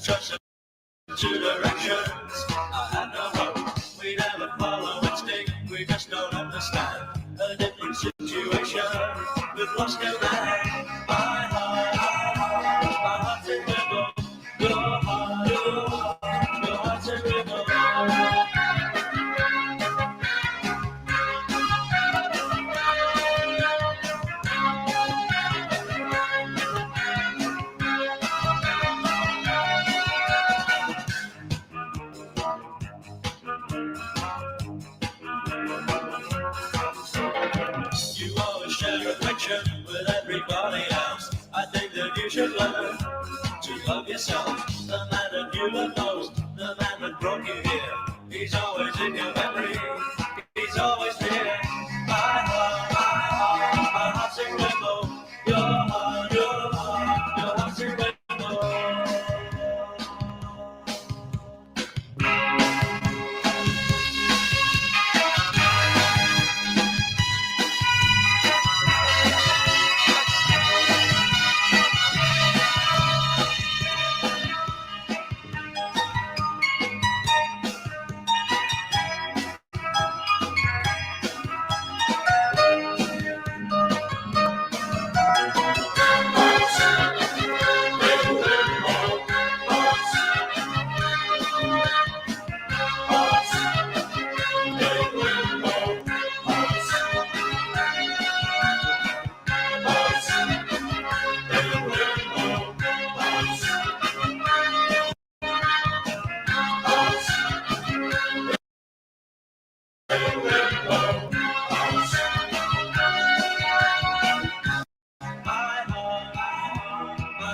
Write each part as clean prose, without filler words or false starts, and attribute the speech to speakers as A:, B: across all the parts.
A: trust in two directions. I had no hope we'd ever follow instinct. We just don't understand a different situation. We've lost our man. My heart's in limbo. Your heart's in limbo. You always share affection with everybody else. I think that you should learn to love yourself. The man that you love most, the man that brought you here, he's always in your memory. He's always here. My heart's in limbo. Your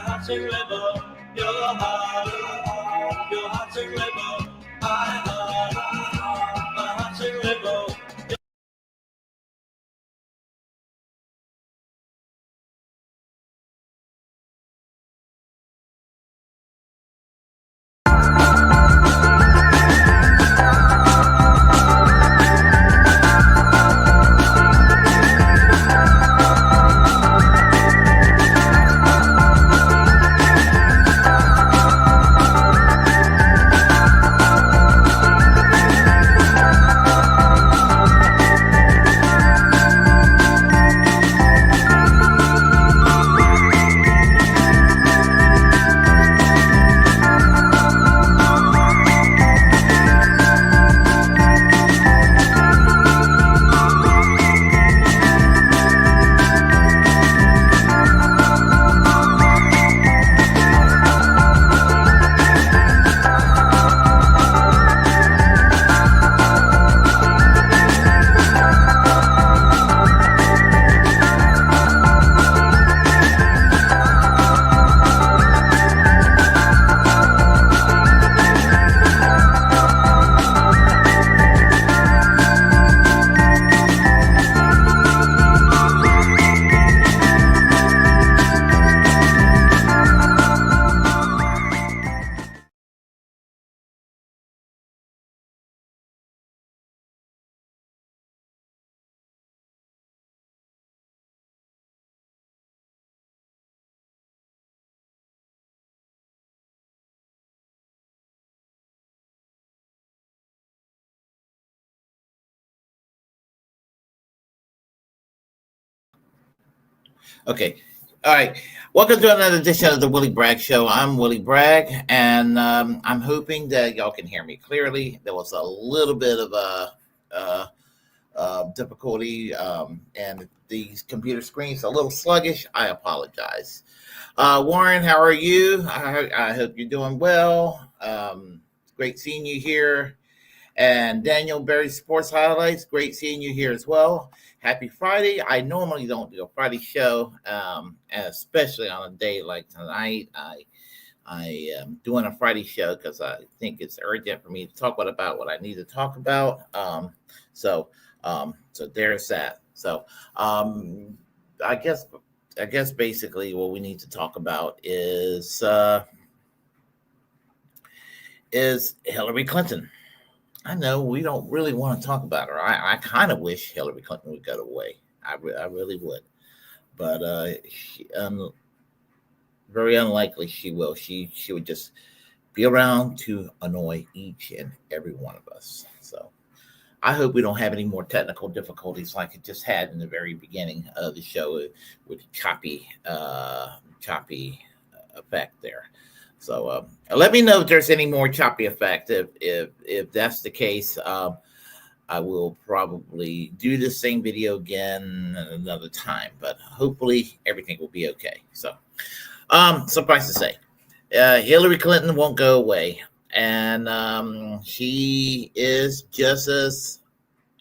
A: heart's in limbo. Your heart's in limbo. My heart's in limbo.
B: Okay. All right. Welcome to another edition of the Willie Bragg Show. I'm Willie Bragg, and I'm hoping that y'all can hear me clearly. There was a little bit of a difficulty, and these computer screens are a little sluggish. I apologize. Warren, how are you? I hope you're doing well. Great seeing you here. And Daniel Berry Sports Highlights, great seeing you here as well. Happy Friday. I normally don't do a Friday show, and especially on a day like tonight. I am doing a Friday show because I think it's urgent for me to talk about what I need to talk about. So there's that. So I guess basically what we need to talk about is Hillary Clinton. I know we don't really want to talk about her. I kind of wish Hillary Clinton would go away. I really would. But very unlikely she will. She would just be around to annoy each and every one of us. So I hope we don't have any more technical difficulties like it just had in the very beginning of the show with choppy effect there. So let me know if there's any more choppy effect. If that's the case, I will probably do the same video again another time. But hopefully everything will be okay. So suffice to say, Hillary Clinton won't go away, and she is just as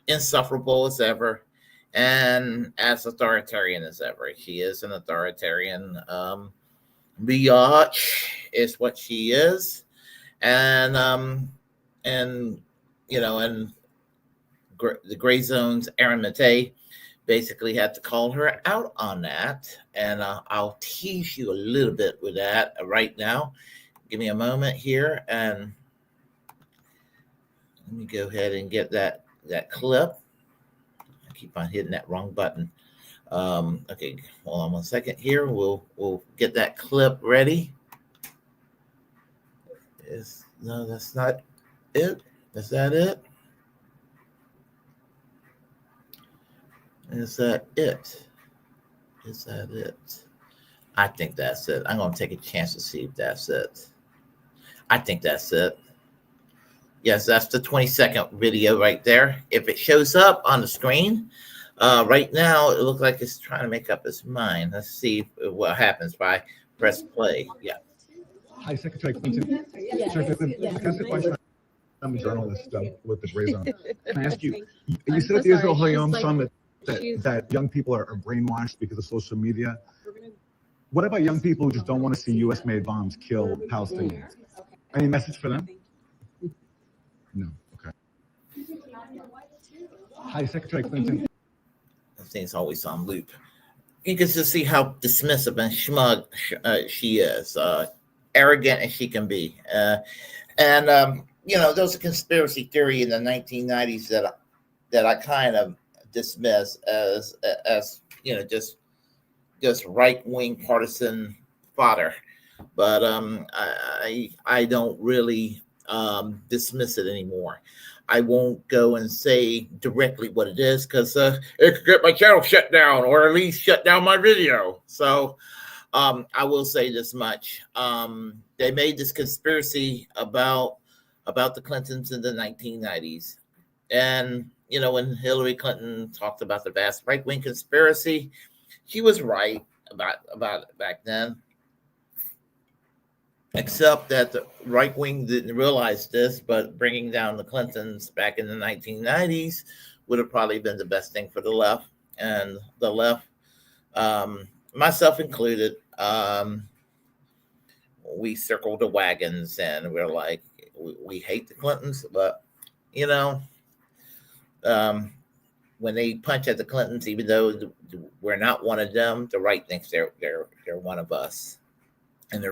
B: insufferable as ever and as authoritarian as ever. She is an authoritarian biatch is what she is. And you know, and the Gray Zone's Aaron Matei basically had to call her out on that. And I'll tease you a little bit with that right now. Give me a moment here, and let me go ahead and get that clip. I keep on hitting that wrong button. Okay, hold on 1 second here. We'll get that clip ready. No, that's not it. Is that it? Is that it? Is that it? I think that's it. I'm gonna take a chance to see if that's it. I think that's it. Yes, that's the 20-second video right there. If it shows up on the screen, right now it looks like it's trying to make up its mind. Let's see what happens if I press play. Yeah.
C: Hi, Secretary Clinton. Secretary Clinton, can I ask a question? I'm a journalist with the Gray Zone. Can I ask you, you said at the Israel Hayom Summit that young people are brainwashed because of social media. What about young people who just don't want to see U.S.-made bombs kill Palestinians? Any message for them? No. Okay. Hi, Secretary Clinton.
B: That thing's always on loop. You can just see how dismissive and smug she is, arrogant as she can be. And you know, there was a conspiracy theory in the 1990s that I kind of dismiss as you know, just right-wing partisan fodder. But I don't really dismiss it anymore. I won't go and say directly what it is because it could get my channel shut down or at least shut down my video. So I will say this much. They made this conspiracy about the Clintons in the 1990s. And, you know, when Hillary Clinton talked about the vast right-wing conspiracy, she was right about it back then. Except that the right wing didn't realize this, but bringing down the Clintons back in the 1990s would have probably been the best thing for the left. And the left, myself included, we circled the wagons and we're like, we hate the Clintons, but, you know, when they punch at the Clintons, even though we're not one of them, the right thinks they're one of us. And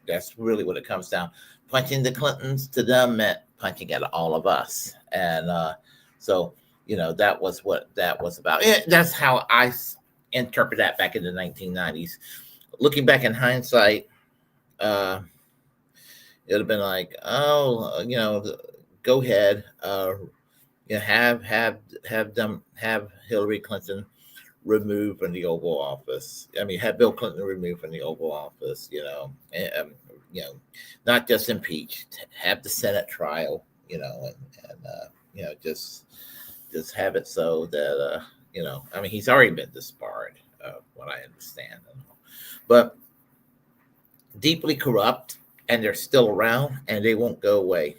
B: that's really what it comes down. Punching the Clintons to them meant punching at all of us. And so, you know, that was what that was about. That's how I interpret that back in the 1990s. Looking back in hindsight, it would have been like, oh, you know, go ahead, you know, have Hillary Clinton removed from the Oval Office. I mean, have Bill Clinton removed from the Oval Office. You know, you know, not just impeached. Have the Senate trial. You know, and you know, just have it so that you know, I mean, he's already been disbarred, what I understand, but deeply corrupt, and they're still around, and they won't go away.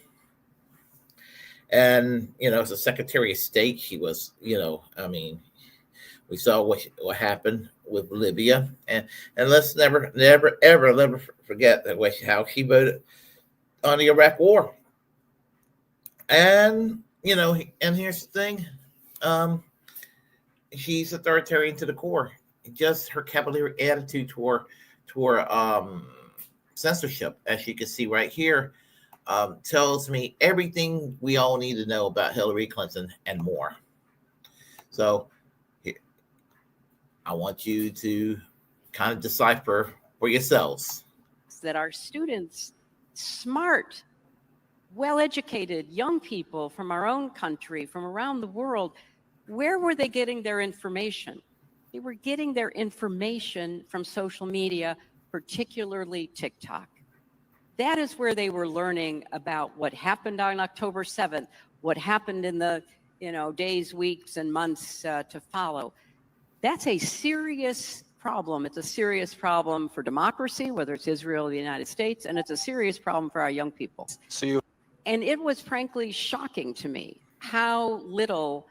B: And you know, as a Secretary of State, he was, you know, I mean, we saw what happened with Libya, and let's never forget that how she voted on the Iraq War. And you know, and here's the thing, she's authoritarian to the core. Just her cavalier attitude toward censorship, as you can see right here, tells me everything we all need to know about Hillary Clinton and more. So I want you to kind of decipher for yourselves.
D: That our students smart, well-educated young people from our own country, from around the world, where were they getting their information? They were getting their information from social media, particularly TikTok. That is where they were learning about what happened on October 7th, what happened in the days, weeks, and months to follow. That's a serious problem. It's a serious problem for democracy, whether it's Israel or the United States, and it's a serious problem for our young people. And it was frankly shocking to me how little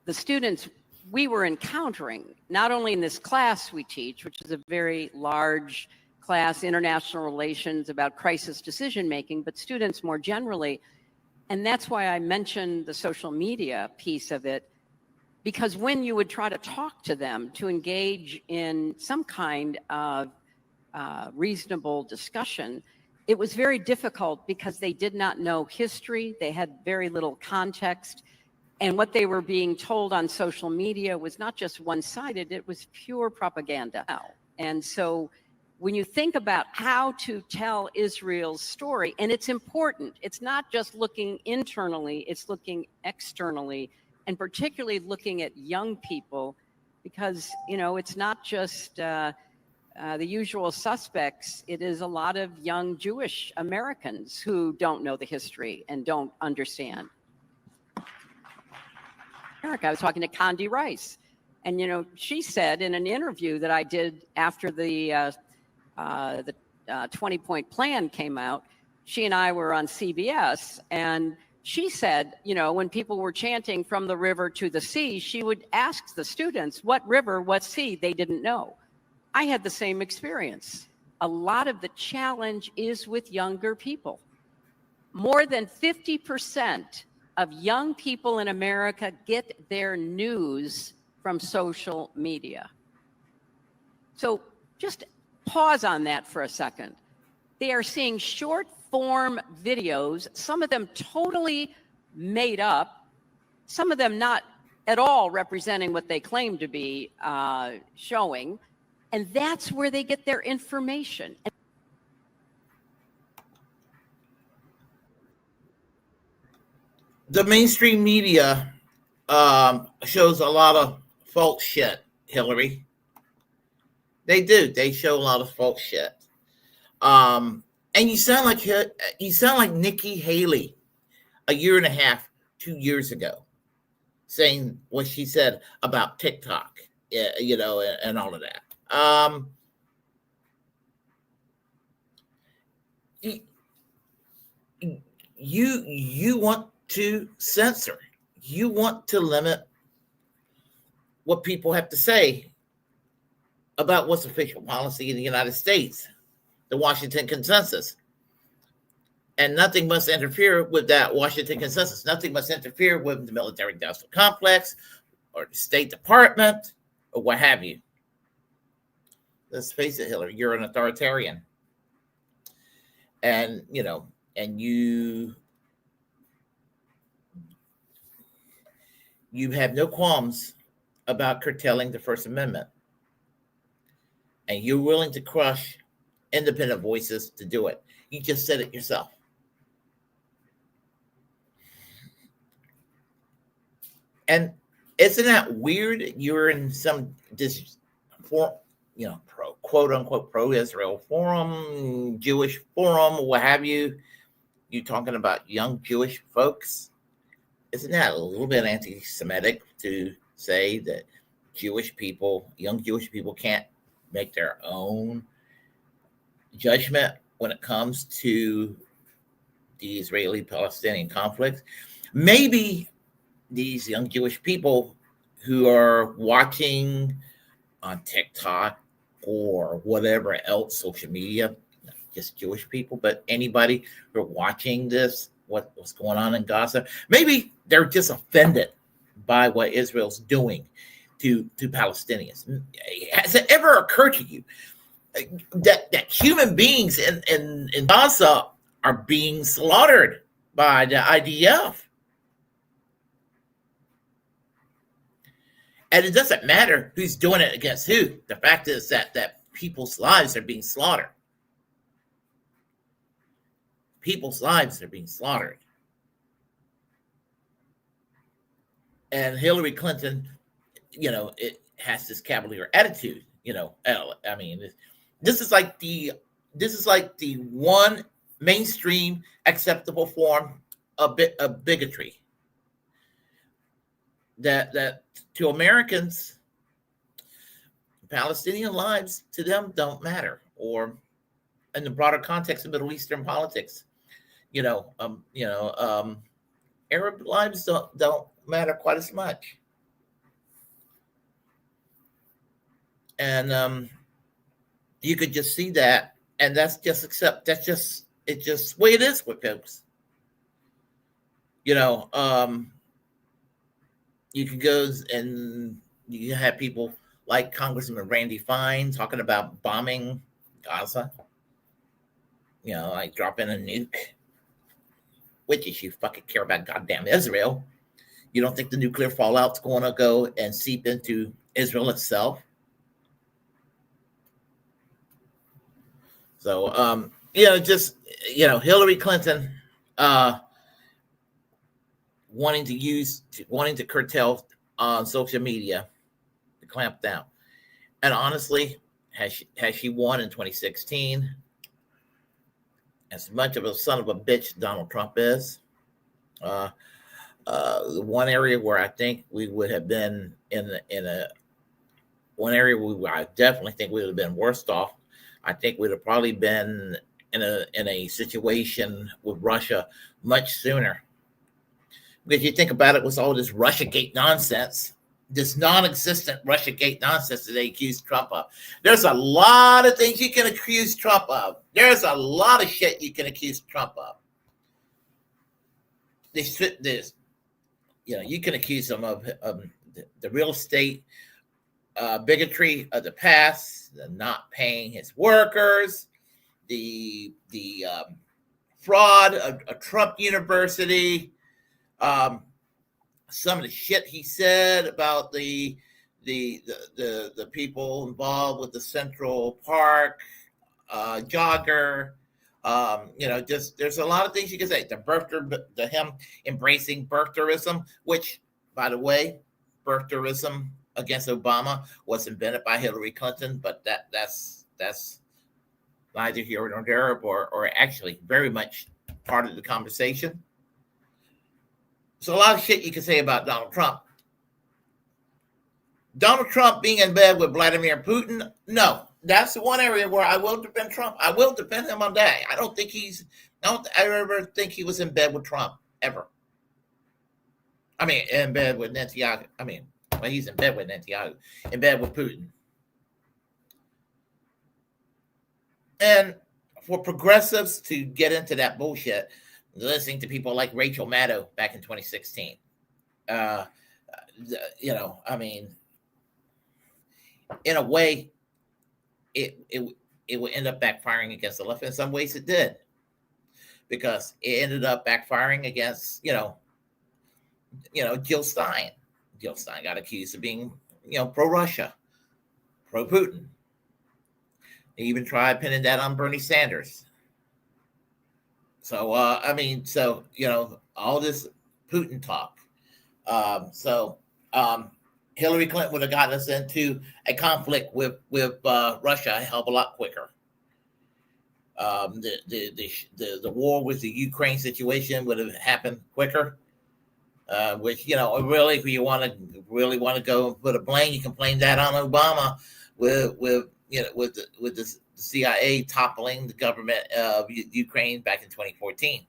D: the students we were encountering, not only in this class we teach, which is a very large class, international relations about crisis decision making, but students more generally. And that's why I mentioned the social media piece of it, because when you would try to talk to them to engage in some kind of reasonable discussion, it was very difficult because they did not know history. They had very little context. And what they were being told on social media was not just one-sided, it was pure propaganda. And so when you think about how to tell Israel's story, and it's important, it's not just looking internally, it's looking externally, and particularly looking at young people, because, it's not just the usual suspects. It is a lot of young Jewish Americans who don't know the history and don't understand. I was talking to Condi Rice, and she said in an interview that I did after the 20-point plan came out, she and I were on CBS, and she said, when people were chanting from the river to the sea, she would ask the students what river, what sea. They didn't know. I had the same experience. A lot of the challenge is with younger people. More than 50% of young people in America get their news from social media. So just pause on that for a second. They are seeing short form videos, some of them totally made up, some of them not at all representing what they claim to be showing. And that's where they get their information.
B: The mainstream media shows a lot of false shit, Hillary. They do. They show a lot of false shit. And you sound like Nikki Haley a year and a half, 2 years ago, saying what she said about TikTok, and all of that. You want to censor. You want to limit what people have to say about what's official policy in the United States, the Washington Consensus. And nothing must interfere with that Washington Consensus. Nothing must interfere with the military industrial complex or the State Department or what have you. Let's face it, Hillary, you're an authoritarian. And, you have no qualms about curtailing the First Amendment. And you're willing to crush independent voices to do it. You just said it yourself. And isn't that weird? You're in some quote unquote pro-Israel forum, Jewish forum, what have you. You talking about young Jewish folks? Isn't that a little bit anti-Semitic to say that young Jewish people can't make their own judgment when it comes to the Israeli-Palestinian conflict? Maybe these young Jewish people who are watching on TikTok or whatever else, social media, not just Jewish people, but anybody who are watching this, what's going on in Gaza, maybe they're just offended by what Israel's doing to Palestinians. Has it ever occurred to you that human beings in Gaza are being slaughtered by the IDF? And it doesn't matter who's doing it against who. The fact is that people's lives are being slaughtered. people's lives are being slaughtered. And Hillary Clinton, it has this cavalier attitude. I mean, this is like the one mainstream acceptable form of bigotry that to Americans, Palestinian lives to them don't matter, or in the broader context of Middle Eastern politics, Arab lives don't matter quite as much. And you could just see that, and it's just the way it is with folks. You can go and you have people like Congressman Randy Fine talking about bombing Gaza, like dropping a nuke. Which is you fucking care about goddamn Israel. You don't think the nuclear fallout's going to go and seep into Israel itself? So, Hillary Clinton wanting to curtail on social media to clamp down. And honestly, has she won in 2016? As much of a son of a bitch Donald Trump is, the one area where I think we would have been I definitely think we would have been worse off. I think we'd have probably been in a situation with Russia much sooner. Because you think about it, with all this Russiagate nonsense, this non-existent Russiagate nonsense that they accuse Trump of. There's a lot of things you can accuse Trump of. There's a lot of shit you can accuse Trump of. You can accuse him of the real estate bigotry of the past, the not paying his workers, the fraud of Trump University, some of the shit he said about the people involved with the Central Park jogger. There's a lot of things you can say. Him embracing birtherism, which, by the way, birtherism against Obama was invented by Hillary Clinton, but that's neither here nor there, or actually very much part of the conversation. So a lot of shit you can say about Donald Trump. Donald Trump being in bed with Vladimir Putin, no. That's the one area where I will defend Trump. I will defend him on that. I don't ever think he was in bed with Trump, ever. I mean, in bed with Netanyahu. He's in bed with Netanyahu. In bed with Putin. And for progressives to get into that bullshit, listening to people like Rachel Maddow back in 2016, in a way, it would end up backfiring against the left. In some ways, it did, because it ended up backfiring against Jill Stein. Jill Stein got accused of being pro-Russia, pro-Putin. They even tried pinning that on Bernie Sanders. So all this Putin talk. Hillary Clinton would have gotten us into a conflict with Russia a hell of a lot quicker. The war with the Ukraine situation would have happened quicker. Which really, if you want to go and put a blame, you can blame that on Obama with the CIA toppling the government of Ukraine back in 2014.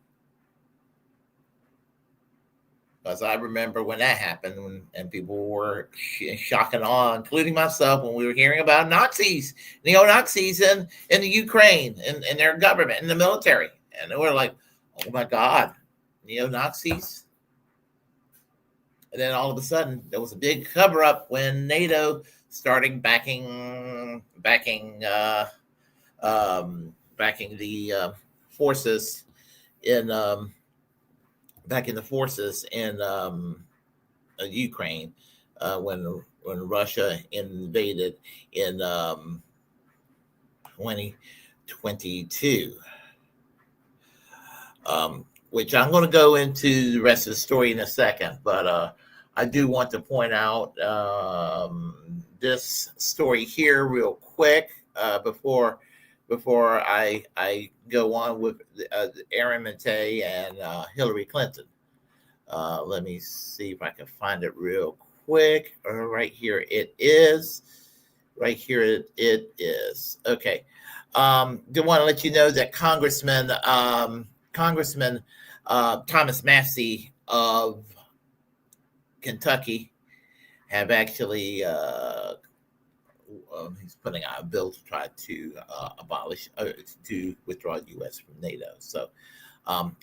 B: Because I remember when that happened, and people were in shock and awe, including myself, when we were hearing about Nazis, neo-Nazis in the Ukraine, and their government, and the military. And they were like, oh my God, neo-Nazis? And then all of a sudden, there was a big cover-up when NATO started backing the forces in Ukraine when Russia invaded in 2022. which I'm going to go into the rest of the story in a second. But I do want to point out this story here real quick before I go on with Aaron Mate and Hillary Clinton. Let me see if I can find it real quick. Right here it is. Right here it is. Okay. Do want to let you know that Congressman Thomas Massey of Kentucky have actually he's putting out a bill to try to to withdraw the U.S. from NATO. So I'm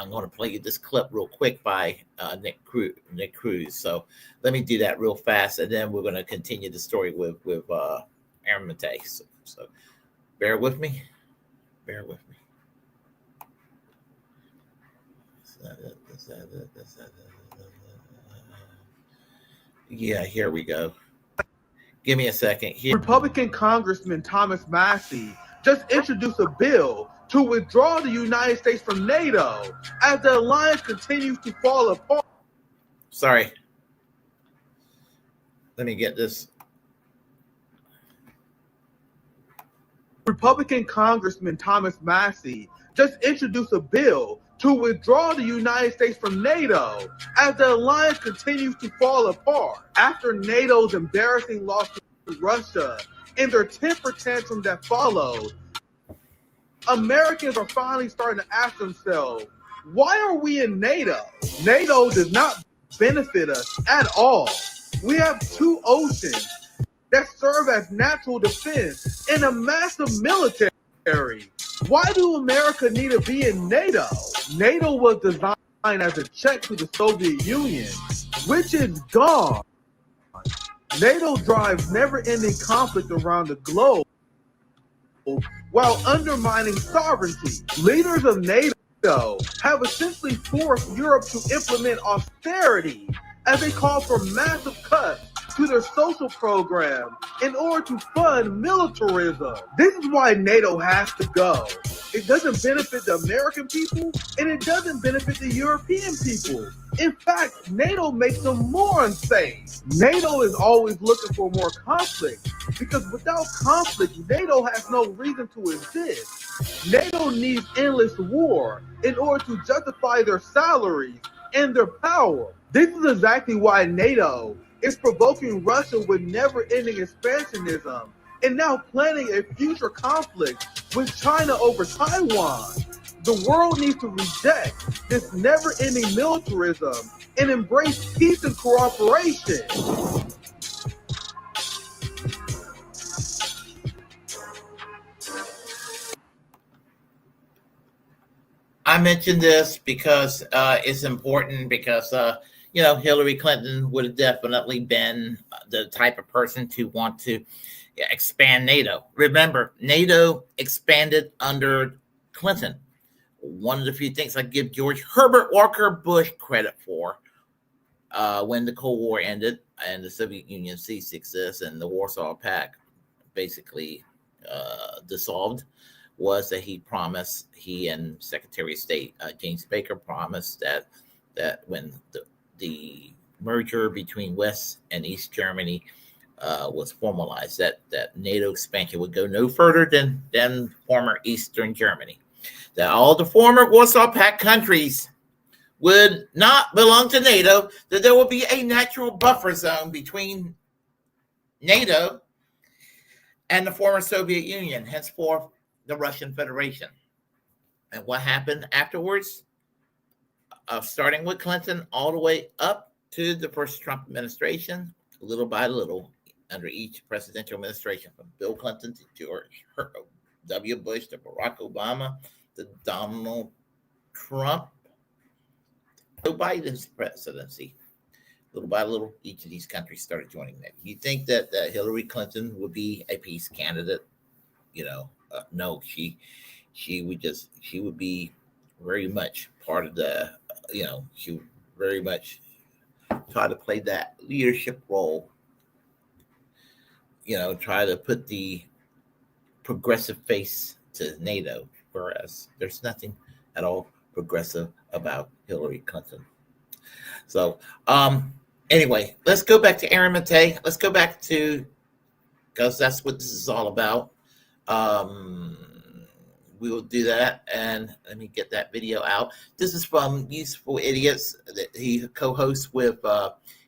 B: going to play you this clip real quick by Nick Cruz. So let me do that real fast, and then we're going to continue the story with Aaron Mate. So bear with me. Bear with me. Yeah, here we go. Give me a second. Here.
E: Republican Congressman Thomas Massey just introduced a bill to withdraw the United States from NATO as the alliance continues to fall apart.
B: Sorry. Let me get this.
E: Republican Congressman Thomas Massey just introduced a bill to withdraw the United States from NATO as the alliance continues to fall apart after NATO's embarrassing loss to Russia and their temper tantrum that followed. Americans are finally starting to ask themselves, why are we in NATO? NATO does not benefit us at all. We have two oceans that serve as natural defense and a massive military. Why do America need to be in NATO? NATO was designed as a check to the Soviet Union, which is gone. NATO drives never-ending conflict around the globe while undermining sovereignty. Leaders of NATO have essentially forced Europe to implement austerity as they call for massive cuts to their social program in order to fund militarism. This is why NATO has to go. It doesn't benefit the American people, and it doesn't benefit the European people. In fact, NATO makes them more unsafe. NATO is always looking for more conflict, because without conflict, NATO has no reason to exist. NATO needs endless war in order to justify their salaries and their power. This is exactly why NATO is provoking Russia with never-ending expansionism and now planning a future conflict with China over Taiwan. The world needs to reject this never-ending militarism and embrace peace and cooperation.
B: I mentioned this because it's important because Hillary Clinton would have definitely been the type of person to want to expand NATO. Remember, NATO expanded under Clinton. One of the few things I give George Herbert Walker Bush credit for when the Cold War ended and the Soviet Union ceased to exist and the Warsaw Pact basically dissolved was that he and Secretary of State James Baker promised that when the merger between West and East Germany was formalized, that NATO expansion would go no further than former Eastern Germany, that all the former Warsaw Pact countries would not belong to NATO, that there would be a natural buffer zone between NATO and the former Soviet Union, henceforth the Russian Federation. And what happened afterwards? Starting with Clinton all the way up to the first Trump administration, little by little, under each presidential administration, from Bill Clinton to George W. Bush to Barack Obama to Donald Trump, Joe Biden's presidency, little by little, each of these countries started joining that. You think that Hillary Clinton would be a peace candidate? No, she would be very much part of the, she would very much try to play that leadership role, try to put the progressive face to NATO, whereas there's nothing at all progressive about Hillary Clinton. So, anyway, let's go back to Aaron Matei. Let's go back to, because that's what this is all about. We will do that, and let me get that video out. This is from Useful Idiots that he co-hosts with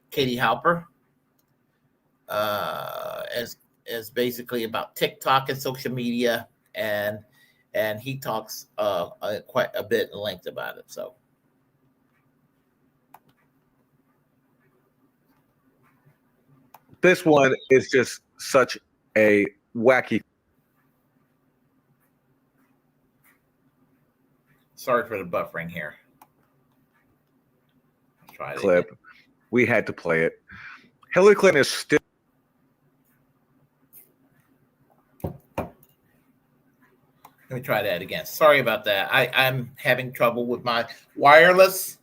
B: Katie Halper. As basically about TikTok and social media, and he talks quite a bit in length about it. So.
F: This one is just such a wacky.
B: Sorry for the buffering here. Let's try it
F: clip.
B: again.
F: We had to play it. Hillary Clinton is still.
B: Let me try that again. Sorry about that. I'm having trouble with my wireless.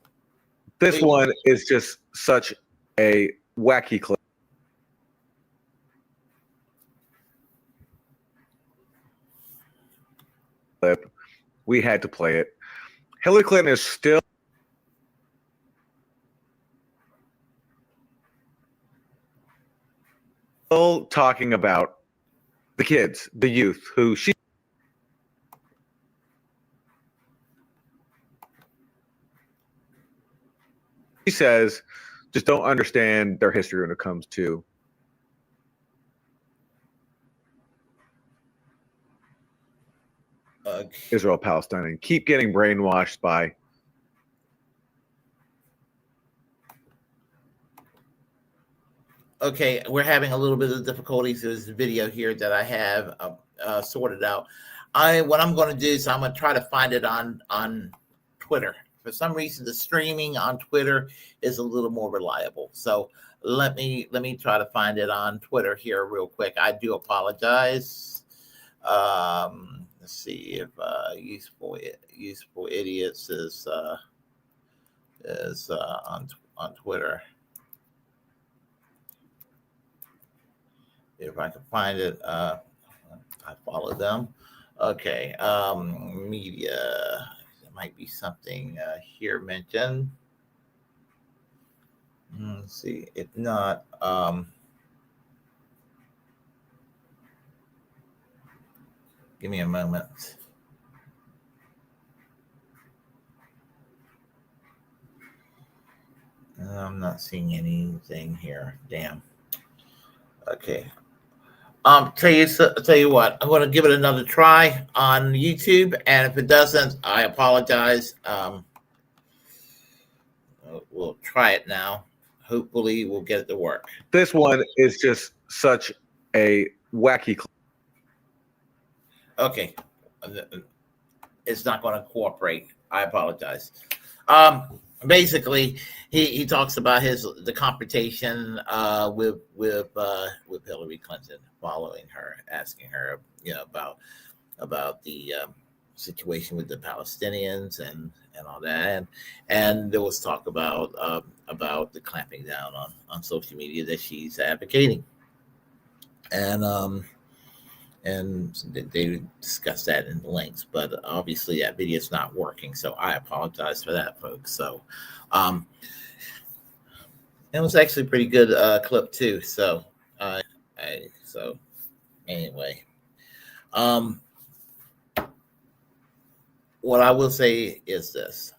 F: This one is just such a wacky clip. We had to play it. Hillary Clinton is still talking about the kids, the youth, who she says just don't understand their history when it comes to Israel, Palestine, and keep getting brainwashed by.
B: Okay, we're having a little bit of difficulties with this video here that I have sorted out. What I'm going to do is I'm going to try to find it on Twitter. For some reason, the streaming on Twitter is a little more reliable. So let me try to find it on Twitter here real quick. I do apologize. Let's see if useful idiots is on Twitter. If I can find it, I follow them. Okay, media. There might be something here mentioned. Let's see. If not, give me a moment. I'm not seeing anything here. Damn. Okay. Tell you what, I'm going to give it another try on YouTube, and if it doesn't, I apologize. We'll try it now. Hopefully, we'll get it to work.
F: This one is just such a wacky clip.
B: Okay, it's not going to cooperate. I apologize. Basically, he talks about the confrontation with Hillary Clinton, following her, asking her, about the situation with the Palestinians and all that, and there was talk about the clamping down on social media that she's advocating, and they discussed that in length, but obviously that video is not working, so I apologize for that, folks. So it was actually a pretty good clip too. So so anyway, what I will say is this.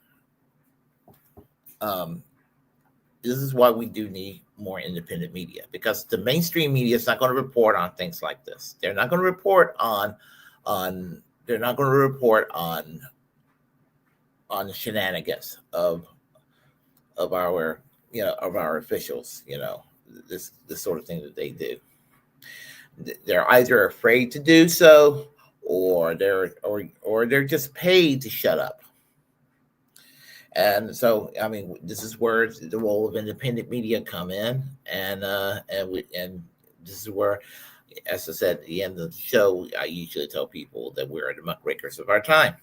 B: This is why we do need more independent media, because the mainstream media is not going to report on things like this. They're not going to report on the shenanigans of our officials, this sort of thing that they do. They're either afraid to do so, or they're just paid to shut up. And so, I mean, this is where the role of independent media come in, and this is where, as I said at the end of the show, I usually tell people that we're the muckrakers of our time,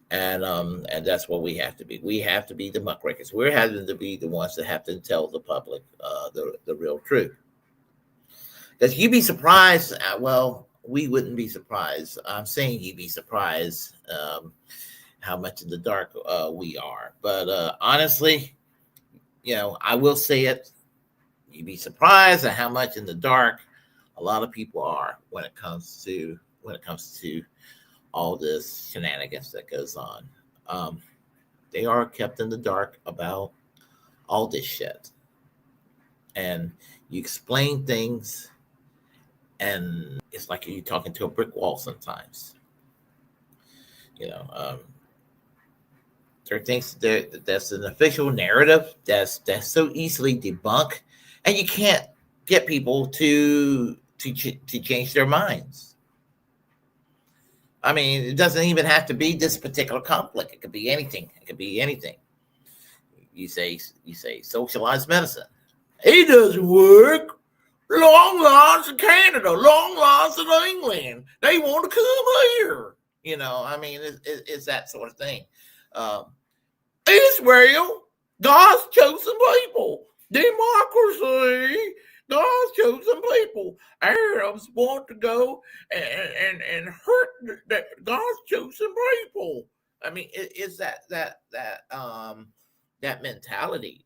B: and that's what we have to be. We have to be the muckrakers. We're having to be the ones that have to tell the public the real truth. Because you'd be surprised. Well, we wouldn't be surprised. I'm saying you'd be surprised. how much in the dark we are. But honestly, I will say it. You'd be surprised at how much in the dark a lot of people are when it comes to all this shenanigans that goes on. They are kept in the dark about all this shit, and you explain things, and it's like you're talking to a brick wall sometimes. There are things that's an official narrative that's so easily debunked, and you can't get people to change their minds. I mean, it doesn't even have to be this particular conflict. It could be anything. You say socialized medicine. It doesn't work. Long lines in Canada, long lines in England. They want to come here. I mean, it's that sort of thing. Israel, God's chosen people. Democracy, God's chosen people. Arabs want to go and hurt God's chosen people. I mean, it's that mentality,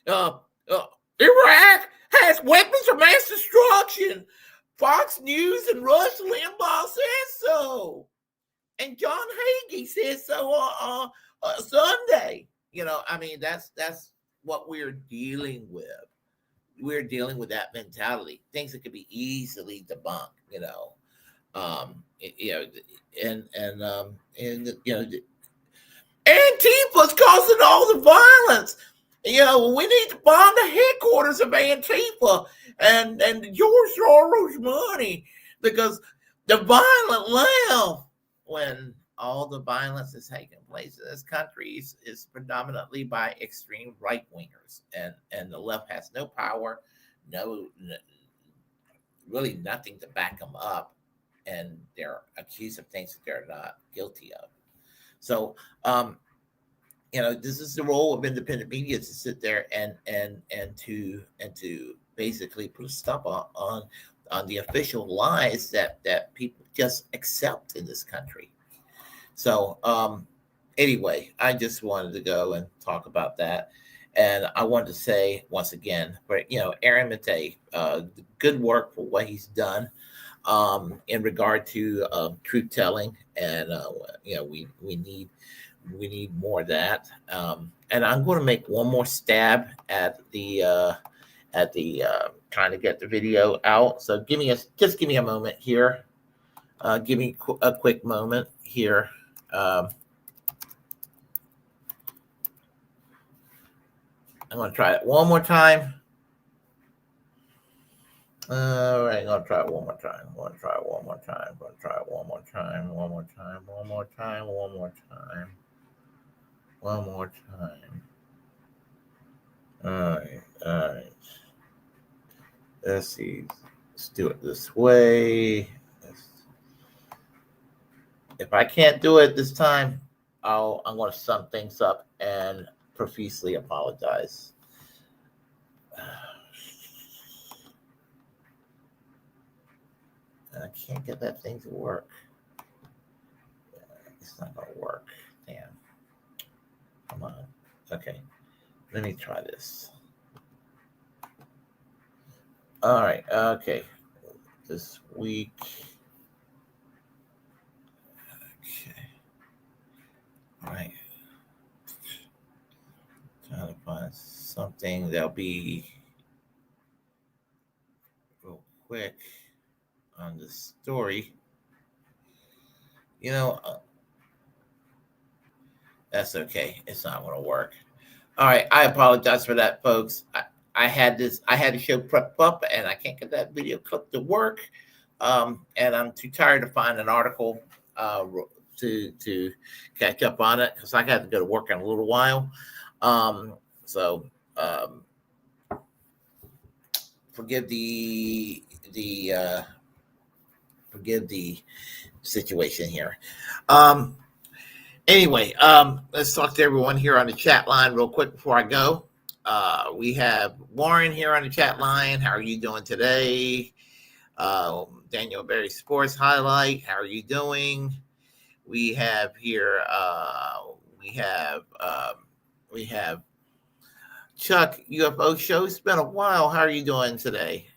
B: Iraq has weapons of mass destruction. Fox News and Rush Limbaugh says so, and John Hagee says so on Sunday. I mean, that's what we're dealing with. We're dealing with that mentality, things that could be easily debunked. Antifa's causing all the violence. We need to bomb the headquarters of Antifa and George Soros' money, because the violent left, when all the violence is taking place in this country, is predominantly by extreme right wingers, and the left has no power, really nothing to back them up, and they're accused of things that they're not guilty of. So, this is the role of independent media, to sit there and to basically put a stop on the official lies that people just accept in this country. So anyway, I just wanted to go and talk about that. And I wanted to say once again, Aaron Mate, good work for what he's done in regard to truth telling. And, we need more of that. And I'm going to make one more stab at the trying to get the video out. So give me a moment here. Give me a quick moment here. I'm going to try it one more time. All right, I'm going to try it one more time. All right. Let's see. Let's do it this way. If I can't do it this time, I'm going to sum things up and profusely apologize. I can't get that thing to work. It's not going to work. Damn. Come on. Okay. Let me try this. All right. Okay. This week. Okay. All right. Trying to find something that'll be real quick on the story. That's okay. It's not going to work. All right. I apologize for that, folks. I had the show prepped up, and I can't get that video clip to work. And I'm too tired to find an article to catch up on it, because I got to go to work in a little while. So forgive the situation here. Anyway, let's talk to everyone here on the chat line real quick before I go. We have Warren here on the chat line. How are you doing today? Daniel Berry Sports Highlight. How are you doing? we have here. We have Chuck UFO show. It's been a while. How are you doing today?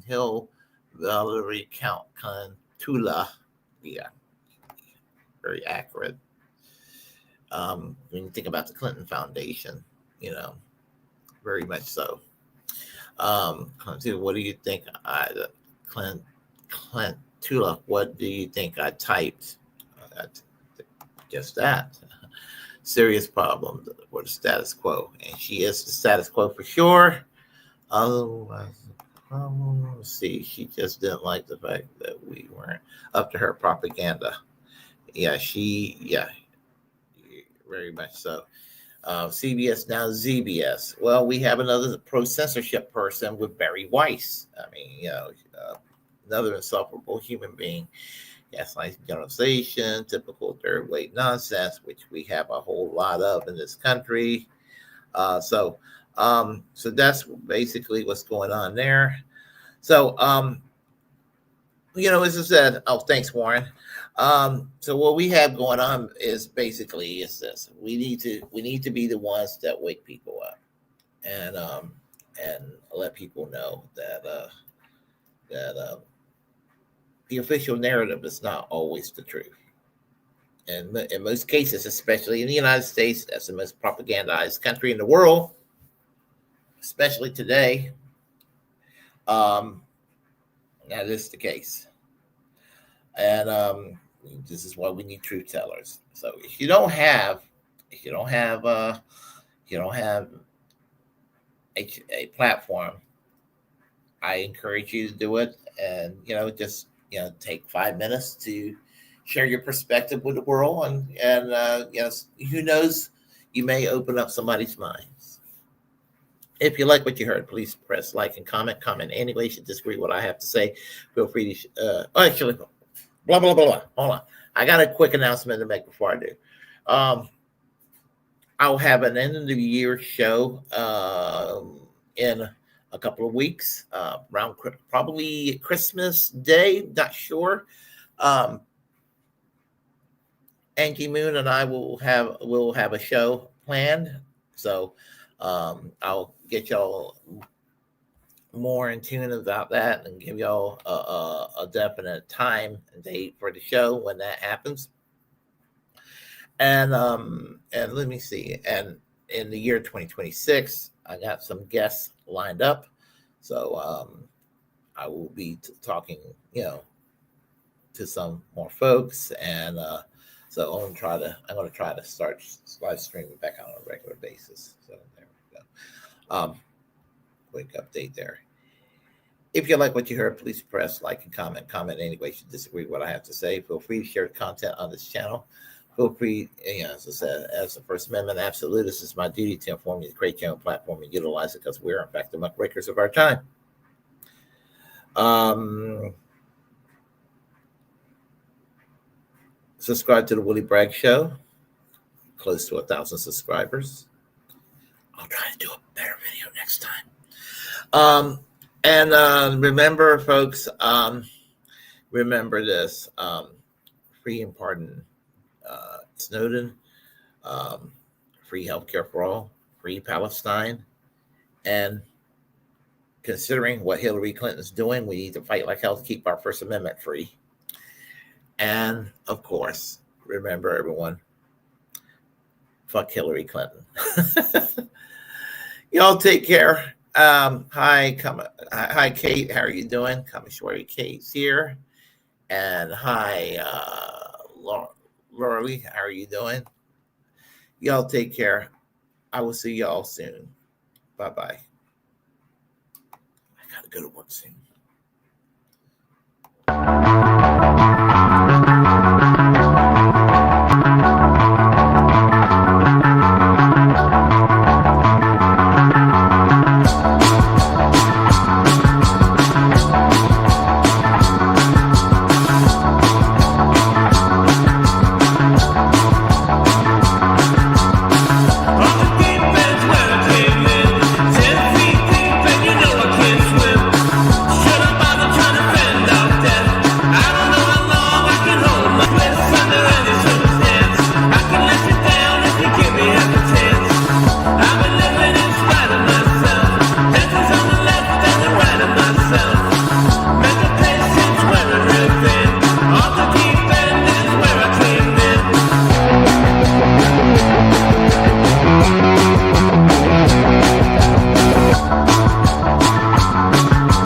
B: Hill Valerie Count Cantula. Yeah, very accurate. When you think about the Clinton Foundation, you know, very much so. What do you think? Cantula, what do you think I typed? Just that. Serious problem for the status quo, and she is the status quo for sure. Otherwise, let's see, she just didn't like the fact that we weren't up to her propaganda. Yeah, very much so. CBS now ZBS. Well, we have another pro-censorship person with Barry Weiss. I mean, another insufferable human being. Gaslighting, generalization, typical third wave nonsense, which we have a whole lot of in this country. So that's basically what's going on there. So, as I said, thanks, Warren. So what we have going on is basically this: we need to be the ones that wake people up and let people know that the official narrative is not always the truth. And in most cases, especially in the United States, that's the most propagandized country in the world, especially today. That is the case. And this is why we need truth tellers. So if you don't have a platform, I encourage you to do it, and just take 5 minutes to share your perspective with the world, and who knows, you may open up somebody's minds. If you like what you heard, please press like and comment any way you disagree with what I have to say. Feel free to actually blah blah blah blah. Hold on, I got a quick announcement to make before I do. I'll have an end of the year show in a couple of weeks, around probably Christmas Day, not sure. Angie Moon and I will have a show planned, so I'll get y'all more in tune about that and give y'all a definite time and date for the show when that happens. And let me see. And in the year 2026, I got some guests lined up, so I will be talking, to some more folks, and so I'm going to try to start live streaming back on a regular basis. So there we go. Quick update there. If you like what you heard, please press like and comment any way you disagree with what I have to say. Feel free to share content on this channel. Feel free, as I said, as the First Amendment absolutist, it's my duty to inform you to create your own platform and utilize it, because we're, in fact, the muckrakers of our time. Subscribe to the Willie Bragg Show. Close to 1,000 subscribers. I'll try to do a better video next time. And remember, folks, remember this. Free and pardon Snowden, free healthcare for all, free Palestine, and considering what Hillary Clinton's doing, we need to fight like hell to keep our First Amendment free. And of course, remember, everyone, fuck Hillary Clinton. Y'all take care. Hi, Kate. How are you doing? Kameshwari Kate's here. And hi, Lorley. How are you doing? Y'all take care. I will see y'all soon. Bye-bye. I got to go to work soon.